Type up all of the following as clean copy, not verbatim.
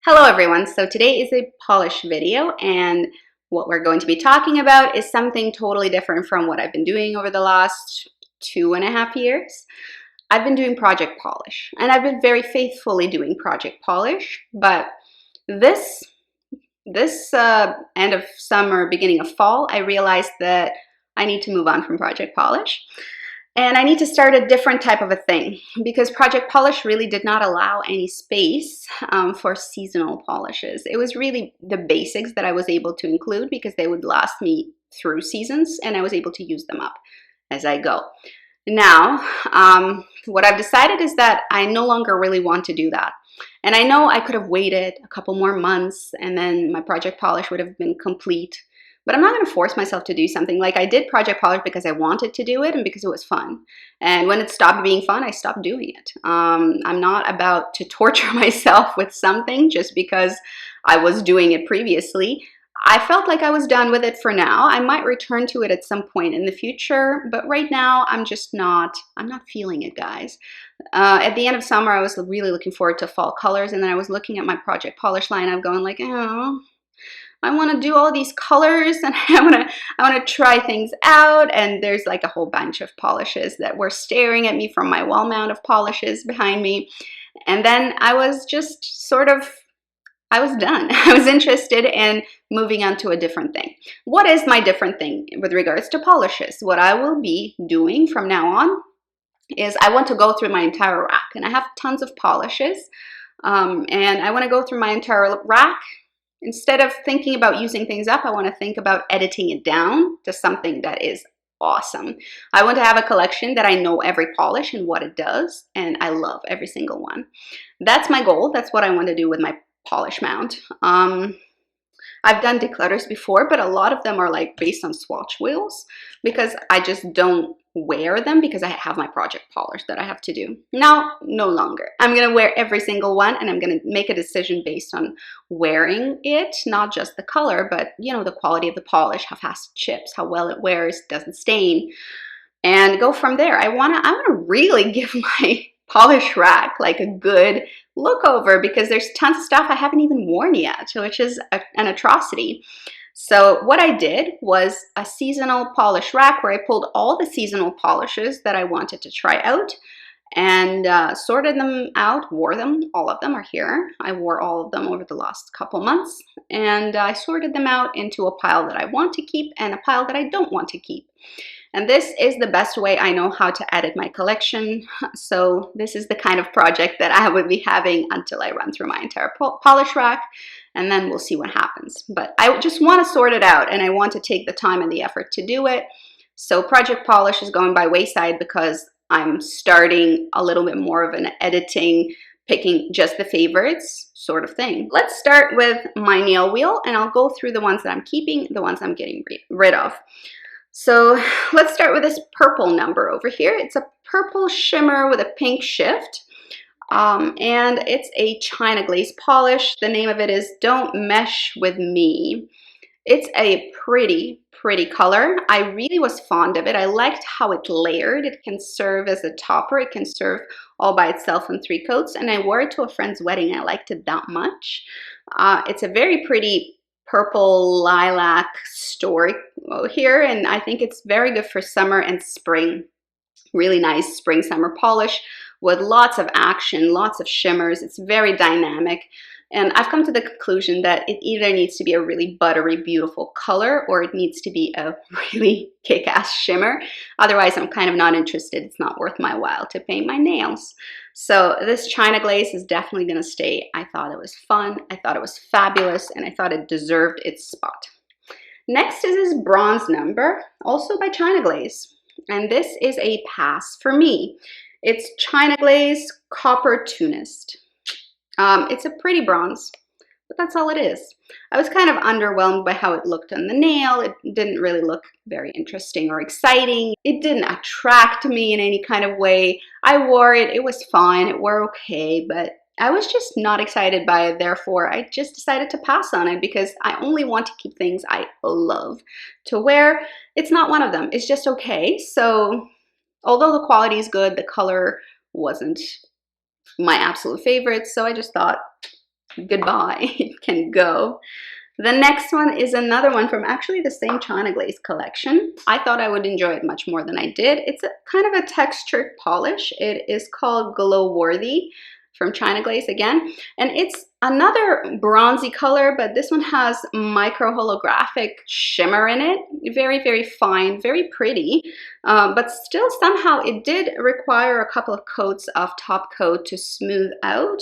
Hello everyone, so today is a polish video and what we're going to be talking about is something totally different from what I've been doing over the last 2.5 years. I've been doing project polish and I've been very faithfully doing project polish, but this end of summer, beginning of fall, I realized that I need to move on from project polish. And I need to start a different type of a thing because Project Polish really did not allow any space for seasonal polishes. It was really the basics that I was able to include because they would last me through seasons and I was able to use them up as I go. Now, what I've decided is that I no longer really want to do that. And I know I could have waited a couple more months and then my Project Polish would have been complete. But I'm not going to force myself to do something. Like I did Project Polish because I wanted to do it and because it was fun. And when it stopped being fun, I stopped doing it. I'm not about to torture myself with something just because I was doing it previously. I felt like I was done with it for now. I might return to it at some point in the future, but right now I'm not feeling it, guys. At the end of summer, I was really looking forward to fall colors, and then I was looking at my Project Polish lineup going like, oh, I want to do all these colors and I want to try things out, and there's like a whole bunch of polishes that were staring at me from my wall mount of polishes behind me. And then I was just I was done. I was interested in moving on to a different thing. What is my different thing with regards to polishes? What I will be doing from now on is I want to go through my entire rack, and I have tons of polishes, and I want to go through my entire rack. Instead of thinking about using things up, I want to think about editing it down to something that is awesome. I want to have a collection that I know every polish and what it does, and I love every single one. That's my goal. That's what I want to do with my polish mount. I've done declutters before, but a lot of them are like based on swatch wheels because I just don't wear them because I have my project polish that I have to do. Now, no longer. I'm going to wear every single one and I'm going to make a decision based on wearing it, not just the color, but you know, the quality of the polish, how fast it chips, how well it wears, doesn't stain, and go from there. I want to really give my polish rack like a good look over because there's tons of stuff I haven't even worn yet, which is an atrocity. So what I did was a seasonal polish rack where I pulled all the seasonal polishes that I wanted to try out and sorted them out, wore them. All of them are here. I wore all of them over the last couple months, and I sorted them out into a pile that I want to keep and a pile that I don't want to keep. And this is the best way I know how to edit my collection. So this is the kind of project that I would be having until I run through my entire polish rack, and then we'll see what happens. But I just want to sort it out, and I want to take the time and the effort to do it. So project polish is going by wayside because I'm starting a little bit more of an editing, picking just the favorites sort of thing. Let's start with my nail wheel, and I'll go through the ones that I'm keeping, the ones I'm getting rid of. So let's start with this purple number over here. It's a purple shimmer with a pink shift. And it's a China glaze polish. The name of it is Don't Mesh With Me. It's a pretty color. I really was fond of it. I liked how it layered. It can serve as a topper. It can serve all by itself in 3 coats. And I wore it to a friend's wedding. I liked it that much. It's a very pretty purple lilac story here, and I think it's very good for summer and spring. Really nice spring summer polish with lots of action, lots of shimmers. It's very dynamic, and I've come to the conclusion that it either needs to be a really buttery, beautiful color, or it needs to be a really kick-ass shimmer. Otherwise, I'm kind of not interested. It's not worth my while to paint my nails. So this China glaze is definitely going to stay. I thought it was fun, I thought it was fabulous, and I thought it deserved its spot. Next is this bronze number, also by China glaze. And this is a pass for me. It's China glaze Copper Tunist. It's a pretty bronze, but that's all it is. I was kind of underwhelmed by how it looked on the nail. It didn't really look very interesting or exciting. It didn't attract me in any kind of way. I wore it, it was fine, it wore okay, but I was just not excited by it. Therefore, I just decided to pass on it because I only want to keep things I love to wear. It's not one of them. It's just okay. So although the quality is good, the color wasn't my absolute favorite. So I just thought, goodbye, it can go. The next one is another one from actually the same China Glaze collection. I thought I would enjoy it much more than I did. It's a kind of a textured polish. It is called Glow Worthy from China Glaze again. And it's another bronzy color, but this one has micro holographic shimmer in it. Very, very fine, very pretty. But still somehow it did require a couple of coats of top coat to smooth out.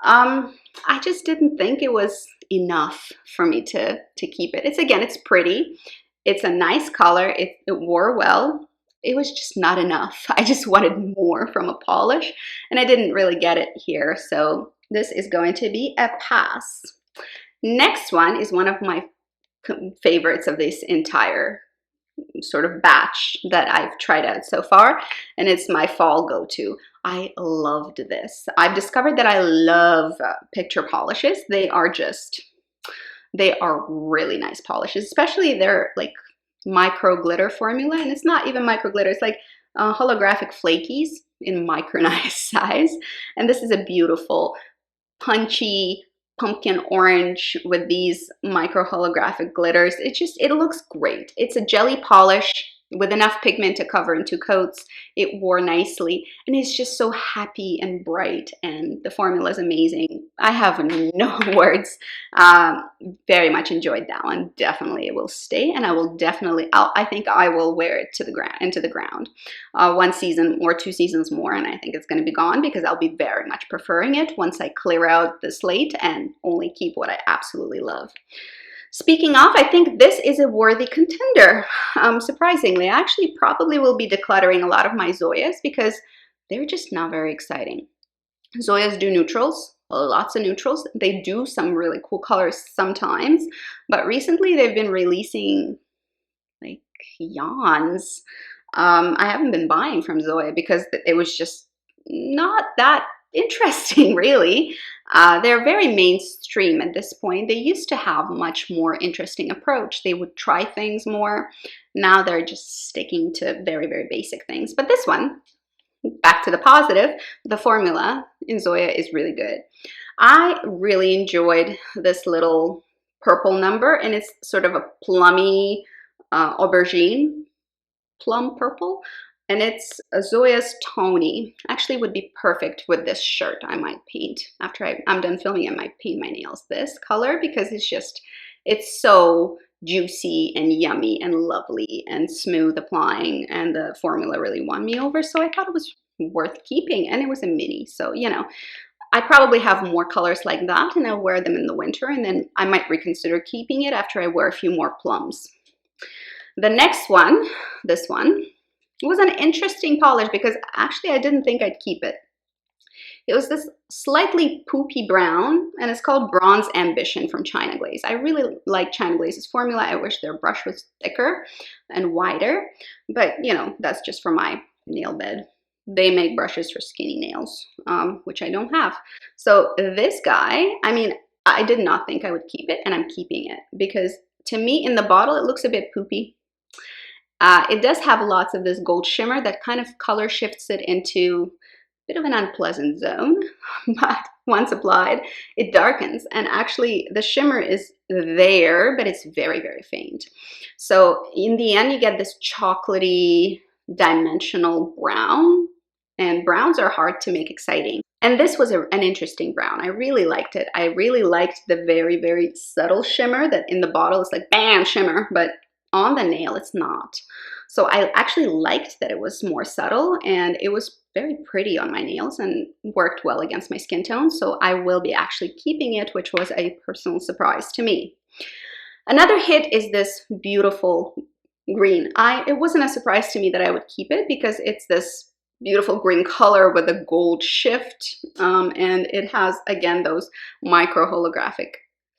I just didn't think it was enough for me to keep it. It's pretty. It's a nice color. It wore well. It was just not enough. I just wanted more from a polish, and I didn't really get it here. So this is going to be a pass. Next one is one of my favorites of this entire sort of batch that I've tried out so far, and it's my fall go-to. I loved this. I've discovered that I love picture polishes. They are really nice polishes, especially their like micro glitter formula. And it's not even micro glitter, it's like holographic flakies in micronized size. And this is a beautiful punchy pumpkin orange with these micro holographic glitters. It looks great. It's a jelly polish with enough pigment to cover in 2 coats. It wore nicely, and it's just so happy and bright, and the formula is amazing. I have no words. Very much enjoyed that one. Definitely it will stay, and I think I will wear it to the ground, into the ground. 1 season or 2 seasons more, and I think it's going to be gone because I'll be very much preferring it once I clear out the slate and only keep what I absolutely love. Speaking of, I think this is a worthy contender. Surprisingly, I actually probably will be decluttering a lot of my Zoyas because they're just not very exciting. Zoyas do neutrals, lots of neutrals. They do some really cool colors sometimes, but recently they've been releasing like yawns. I haven't been buying from Zoya because it was just not that interesting, really. They're very mainstream at this point. They used to have a much more interesting approach. They would try things more. Now they're just sticking to very, very basic things. But this one, back to the positive, the formula in Zoya is really good. I really enjoyed this little purple number, and it's sort of a plummy aubergine plum purple. And it's a Zoya's Tony. Actually would be perfect with this shirt I might paint. After I'm done filming, I might paint my nails this color because it's so juicy and yummy and lovely and smooth applying, and the formula really won me over. So I thought it was worth keeping, and it was a mini. So, you know, I probably have more colors like that, and I'll wear them in the winter, and then I might reconsider keeping it after I wear a few more plums. The next one, this one, it was an interesting polish because actually I didn't think I'd keep it. It was this slightly poopy brown, and it's called Bronze Ambition from China Glaze. I really like China Glaze's formula. I wish their brush was thicker and wider, but you know, that's just for my nail bed. They make brushes for skinny nails, which I don't have. So this guy, I mean, I did not think I would keep it, and I'm keeping it because to me in the bottle it looks a bit poopy. It does have lots of this gold shimmer that kind of color shifts it into a bit of an unpleasant zone, but once applied, it darkens. And actually the shimmer is there, but it's very, very faint. So in the end, you get this chocolatey dimensional brown, and browns are hard to make exciting. And this was an interesting brown. I really liked it. I really liked the very, very subtle shimmer that in the bottle is like bam shimmer, but on the nail it's not. So I actually liked that it was more subtle, and it was very pretty on my nails and worked well against my skin tone. So I will be actually keeping it, which was a personal surprise to me. Another hit is this beautiful green. It wasn't a surprise to me that I would keep it because it's this beautiful green color with a gold shift, and it has again those micro holographic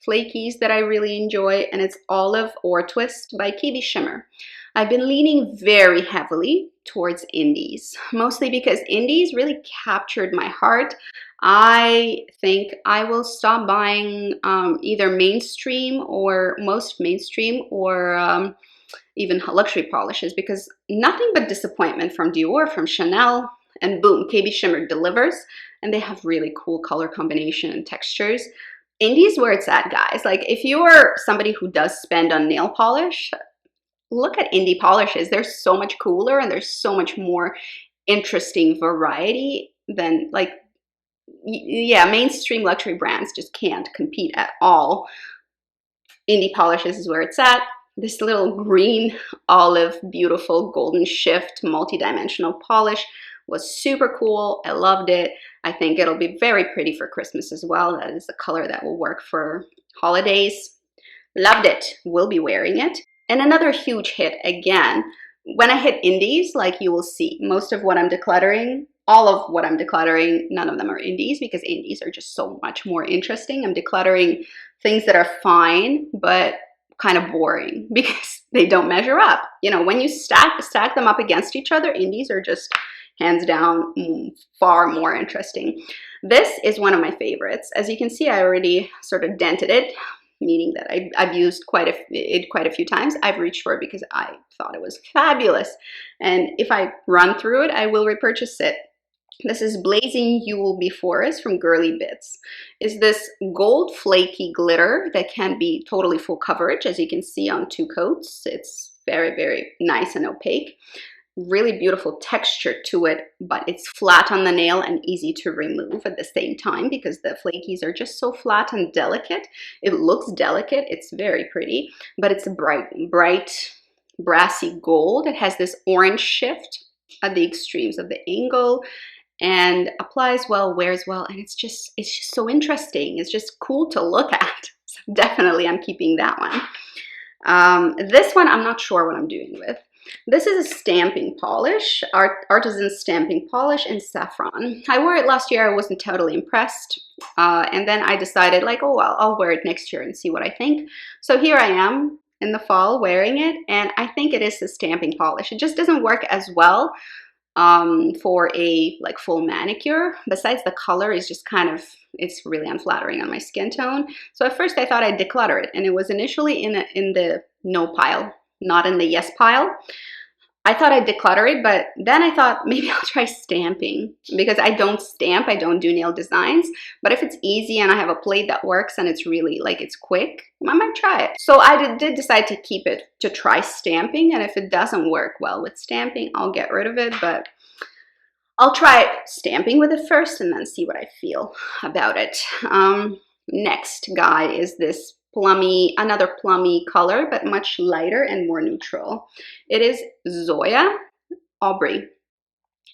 flakies that I really enjoy, and it's Olive or Twist by Kiwi Shimmer. I've been leaning very heavily towards indies, mostly because indies really captured my heart. I think I will stop buying either mainstream or most mainstream or even luxury polishes because nothing but disappointment from Dior, from Chanel, and boom, KB Shimmer delivers, and they have really cool color combination and textures. Indie's where it's at, guys. Like if you are somebody who does spend on nail polish, look at indie polishes. They're so much cooler and there's so much more interesting variety than like, yeah, mainstream luxury brands just can't compete at all. Indie polishes is where it's at. This little green, olive, beautiful golden shift multi-dimensional polish was super cool. I loved it. I think it'll be very pretty for Christmas as well. That is a color that will work for holidays. Loved it. Will be wearing it. And another huge hit again. When I hit indies, like you will see, most of what I'm decluttering, all of what I'm decluttering, none of them are indies because indies are just so much more interesting. I'm decluttering things that are fine, but kind of boring because they don't measure up. You know, when you stack them up against each other, indies are just hands down far more interesting. This is one of my favorites. As you can see, I already sort of dented it, meaning that I've used quite a few times. I've reached for it because I thought it was fabulous. And if I run through it, I will repurchase it. This is Blazing Yule Be Forest from Girly Bits. Is this gold flaky glitter that can be totally full coverage, as you can see on 2 coats. It's very, very nice and opaque. Really beautiful texture to it, but it's flat on the nail and easy to remove at the same time because the flakies are just so flat and delicate. It looks delicate, it's very pretty, but it's a bright, brassy gold. It has this orange shift at the extremes of the angle and applies well, wears well, and it's just so interesting. It's just cool to look at. So definitely I'm keeping that one. This one I'm not sure what I'm doing with. This is a stamping polish, artisan stamping polish in saffron. I wore it last year. I wasn't totally impressed. And then I decided like, oh, well, I'll wear it next year and see what I think. So here I am in the fall wearing it. And I think it is a stamping polish. It just doesn't work as well for a like full manicure. Besides, the color is just kind of, it's really unflattering on my skin tone. So at first I thought I'd declutter it. And it was initially in the no pile, not in the yes pile. I thought I'd declutter it, but then I thought maybe I'll try stamping because I don't stamp, I don't do nail designs. But if it's easy and I have a plate that works and it's really like it's quick, I might try it. So I did decide to keep it to try stamping, and if it doesn't work well with stamping, I'll get rid of it. But I'll try stamping with it first and then see what I feel about it. Next guy is this plummy, another plummy color, but much lighter and more neutral. It is Zoya Aubrey.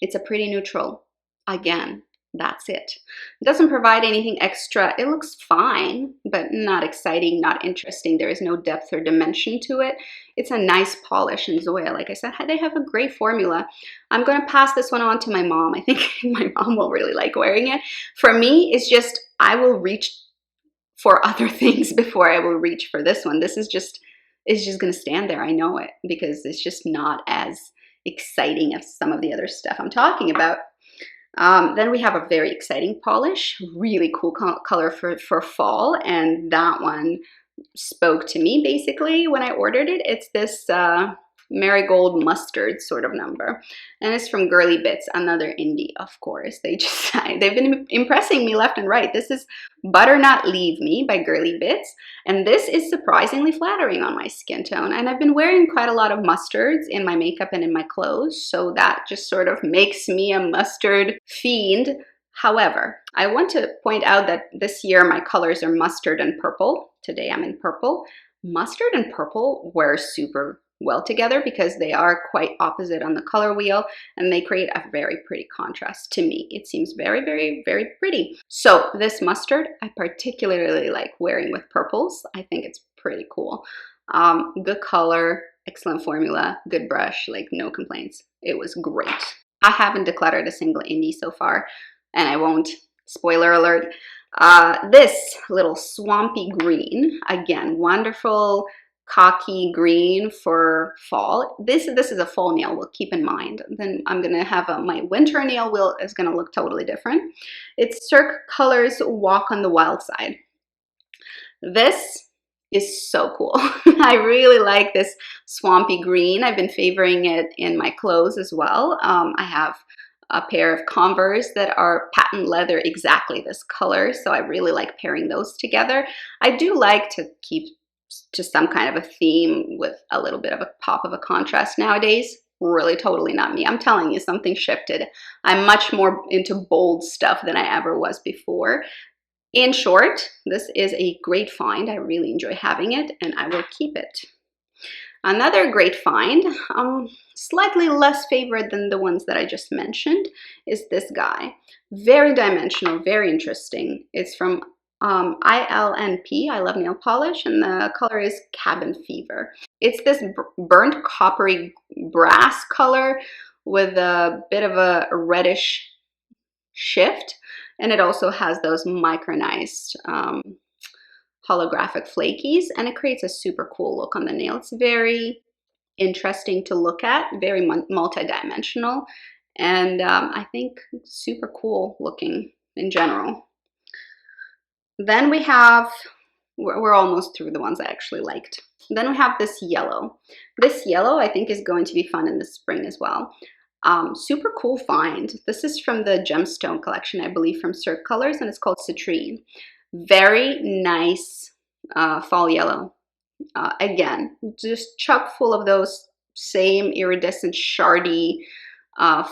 It's a pretty neutral. Again, that's it. It doesn't provide anything extra. It looks fine, but not exciting, not interesting. There is no depth or dimension to it. It's a nice polish, and Zoya, like I said, they have a great formula. I'm going to pass this one on to my mom. I think my mom will really like wearing it. For me, it's just, I will reach for other things before I will reach for this one. This is just, it's just going to stand there. I know it because it's just not as exciting as some of the other stuff I'm talking about. Then we have a very exciting polish, really cool color for fall, and that one spoke to me basically when I ordered it. It's this marigold mustard sort of number, and it's from Girly Bits, another indie, of course. They've been impressing me left and right. This is Butternut Leave Me by Girly Bits, and this is surprisingly flattering on my skin tone, and I've been wearing quite a lot of mustards in my makeup and in my clothes, so that just sort of makes me a mustard fiend. However, I want to point out that this year my colors are mustard and purple. Today I'm in purple. Mustard and purple wear super well together because they are quite opposite on the color wheel, and they create a very pretty contrast to me. It seems very, very, very pretty. So this mustard I particularly like wearing with purples. I think it's pretty cool. Good color, excellent formula, good brush, like no complaints. It was great. I haven't decluttered a single indie so far, and I won't. Spoiler alert. This little swampy green, again, wonderful cocky green for fall. This is a fall nail wheel, keep in mind. Then I'm gonna have my winter nail wheel is gonna look totally different. It's Cirque Colors Walk on the Wild Side. This is so cool. I really like this swampy green. I've been favoring it in my clothes as well. I have a pair of Converse that are patent leather, exactly this color. So I really like pairing those together. I do like to keep to some kind of a theme with a little bit of a pop of a contrast nowadays. Really totally not me. I'm telling you, something shifted. I'm much more into bold stuff than I ever was before. In short, this is a great find. I really enjoy having it and I will keep it. Another great find, slightly less favorite than the ones that I just mentioned, is this guy. Very dimensional, very interesting. It's from ILNP, I Love Nail Polish, and the color is Cabin Fever. It's this burnt coppery brass color with a bit of a reddish shift, and it also has those micronized holographic flakies, and it creates a super cool look on the nail. It's very interesting to look at, very multi-dimensional, and I think super cool looking in general. Then we have, we're almost through the ones I actually liked. Then we have this yellow. This yellow I think is going to be fun in the spring as well. Super cool find. This is from the Gemstone collection, I believe, from Cirque Colors, and it's called Citrine. Very nice fall yellow. Again, just chock full of those same iridescent, shardy,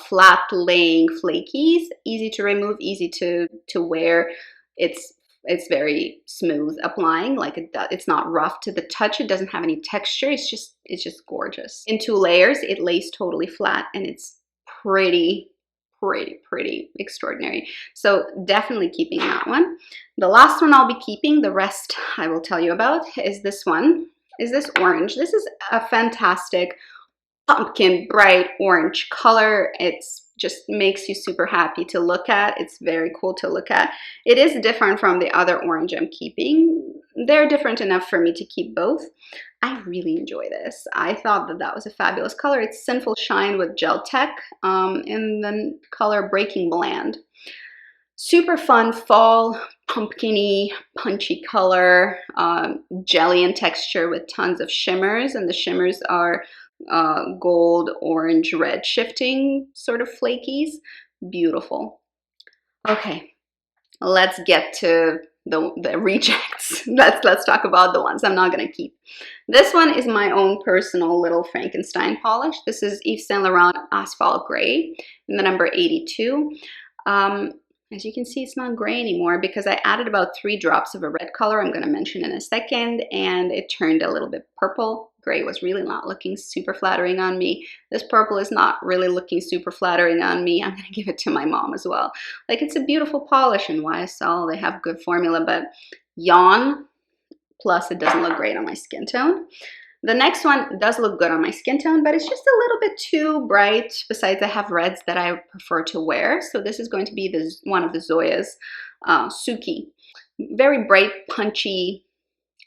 flat laying flakies. Easy to remove, easy to wear. It's very smooth applying, like it's not rough to the touch. It doesn't have any texture. It's just gorgeous. In 2 layers, it lays totally flat, and it's pretty extraordinary. So definitely keeping that one. The last one I'll be keeping, the rest I will tell you about, is this one, is this orange. This is a fantastic pumpkin bright orange color. It's just makes you super happy to look at. It's very cool to look at. It is different from the other orange I'm keeping. They're different enough for me to keep both. I really enjoy this. I thought that that was a fabulous color. It's Sinful Shine with Gel Tech in the color Breaking Bland. Super fun fall, pumpkin-y, punchy color, jelly in texture with tons of shimmers, and the shimmers are gold, orange, red shifting sort of flakies. Beautiful. Okay, let's get to the rejects. Let's talk about the ones I'm not gonna keep. This one is my own personal little Frankenstein polish. This is Yves Saint Laurent Asphalt Gray in the number 82. As you can see, it's not gray anymore because I added about 3 drops of a red color I'm going to mention in a second, and it turned a little bit purple. Gray was really not looking super flattering on me. This purple is not really looking super flattering on me. I'm going to give it to my mom as well. Like, it's a beautiful polish, and YSL, they have good formula, but yawn, plus it doesn't look great on my skin tone. The next one does look good on my skin tone, but it's just a little bit too bright. Besides, I have reds that I prefer to wear. So this is going to be one of the Zoya's Suki. Very bright, punchy,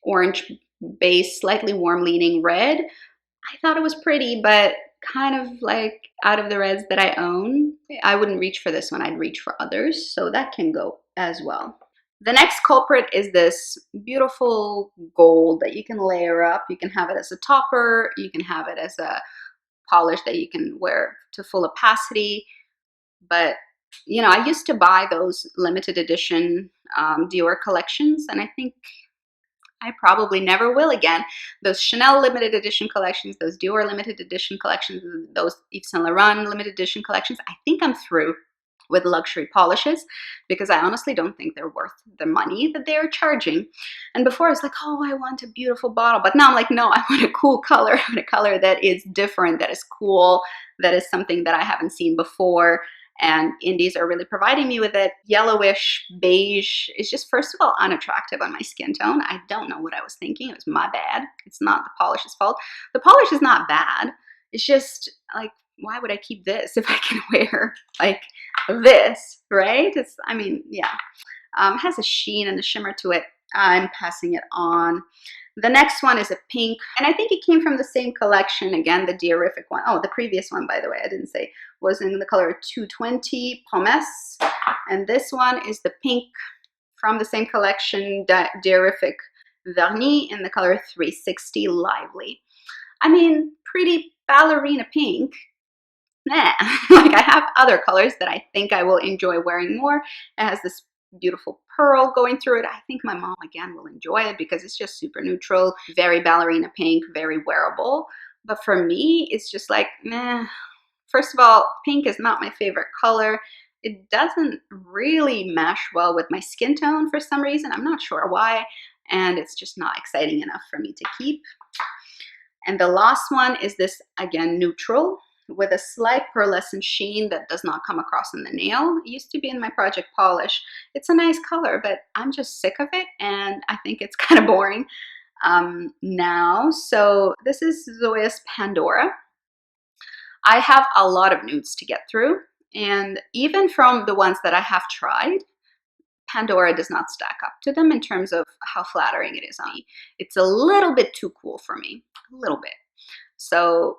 orange base, slightly warm leaning red. I thought it was pretty, but kind of like out of the reds that I own, I wouldn't reach for this one. I'd reach for others. So that can go as well. The next culprit is this beautiful gold that you can layer up. You can have it as a topper. You can have it as a polish that you can wear to full opacity. But, you know, I used to buy those limited edition Dior collections, and I think I probably never will again. Those Chanel limited edition collections, those Dior limited edition collections, those Yves Saint Laurent limited edition collections, I think I'm through with luxury polishes because I honestly don't think they're worth the money that they're charging. And before I was like, oh, I want a beautiful bottle, but now I'm like, no, I want a cool color. I want a color that is different, that is cool, that is something that I haven't seen before. And indies are really providing me with it. Yellowish, beige is just, first of all, unattractive on my skin tone. I don't know what I was thinking. It was my bad. It's not the polish's fault. The polish is not bad. It's just like, why would I keep this if I can wear like this, right? It's, I mean, yeah. It has a sheen and a shimmer to it. I'm passing it on. The next one is a pink, and I think it came from the same collection, again, the Diorific one. Oh, the previous one, by the way, I didn't say, was in the color 220, Promesse. And this one is the pink from the same collection, Diorific Vernis, in the color 360, Lively. I mean, pretty ballerina pink. meh. Like, I have other colors that I think I will enjoy wearing more. It has this beautiful pearl going through it. I think my mom again will enjoy it because it's just super neutral, very ballerina pink, very wearable. But for me, it's just like, meh. First of all, pink is not my favorite color. It doesn't really mesh well with my skin tone for some reason. I'm not sure why. And it's just not exciting enough for me to keep. And the last one is this, again, neutral with a slight pearlescent sheen that does not come across in the nail. It used to be in my project polish. It's a nice color, but I'm just sick of it, and I think it's kind of boring now. So this is Zoya's Pandora. I have a lot of nudes to get through, and even from the ones that I have tried, Pandora does not stack up to them in terms of how flattering it is on me. It's a little bit too cool for me, a little bit. So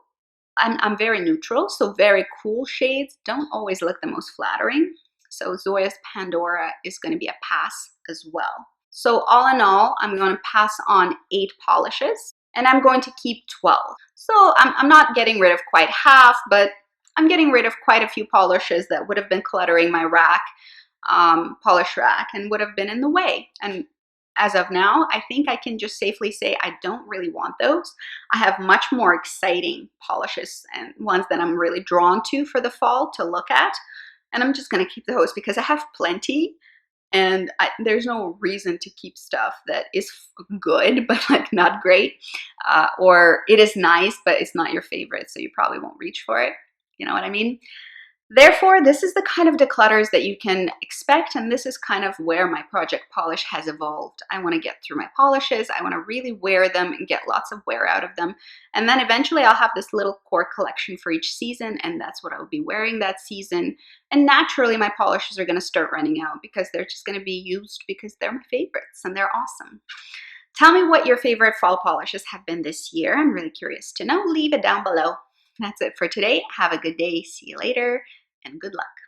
I'm very neutral, so very cool shades don't always look the most flattering. So Zoya's Pandora is going to be a pass as well. So all in all, I'm going to pass on 8 polishes, and I'm going to keep 12. So I'm not getting rid of quite half, but I'm getting rid of quite a few polishes that would have been cluttering my rack, polish rack, and would have been in the way. And as of now, I think I can just safely say I don't really want those. I have much more exciting polishes and ones that I'm really drawn to for the fall to look at. And I'm just going to keep those because I have plenty. And there's no reason to keep stuff that is good, but like not great. Or it is nice, but it's not your favorite, so you probably won't reach for it. You know what I mean? Therefore, this is the kind of declutters that you can expect, and this is kind of where my project polish has evolved. I want to get through my polishes, I want to really wear them and get lots of wear out of them, and then eventually I'll have this little core collection for each season, and that's what I'll be wearing that season. And naturally, my polishes are going to start running out because they're just going to be used because they're my favorites and they're awesome. Tell me what your favorite fall polishes have been this year. I'm really curious to know. Leave it down below. That's it for today. Have a good day. See you later, and good luck.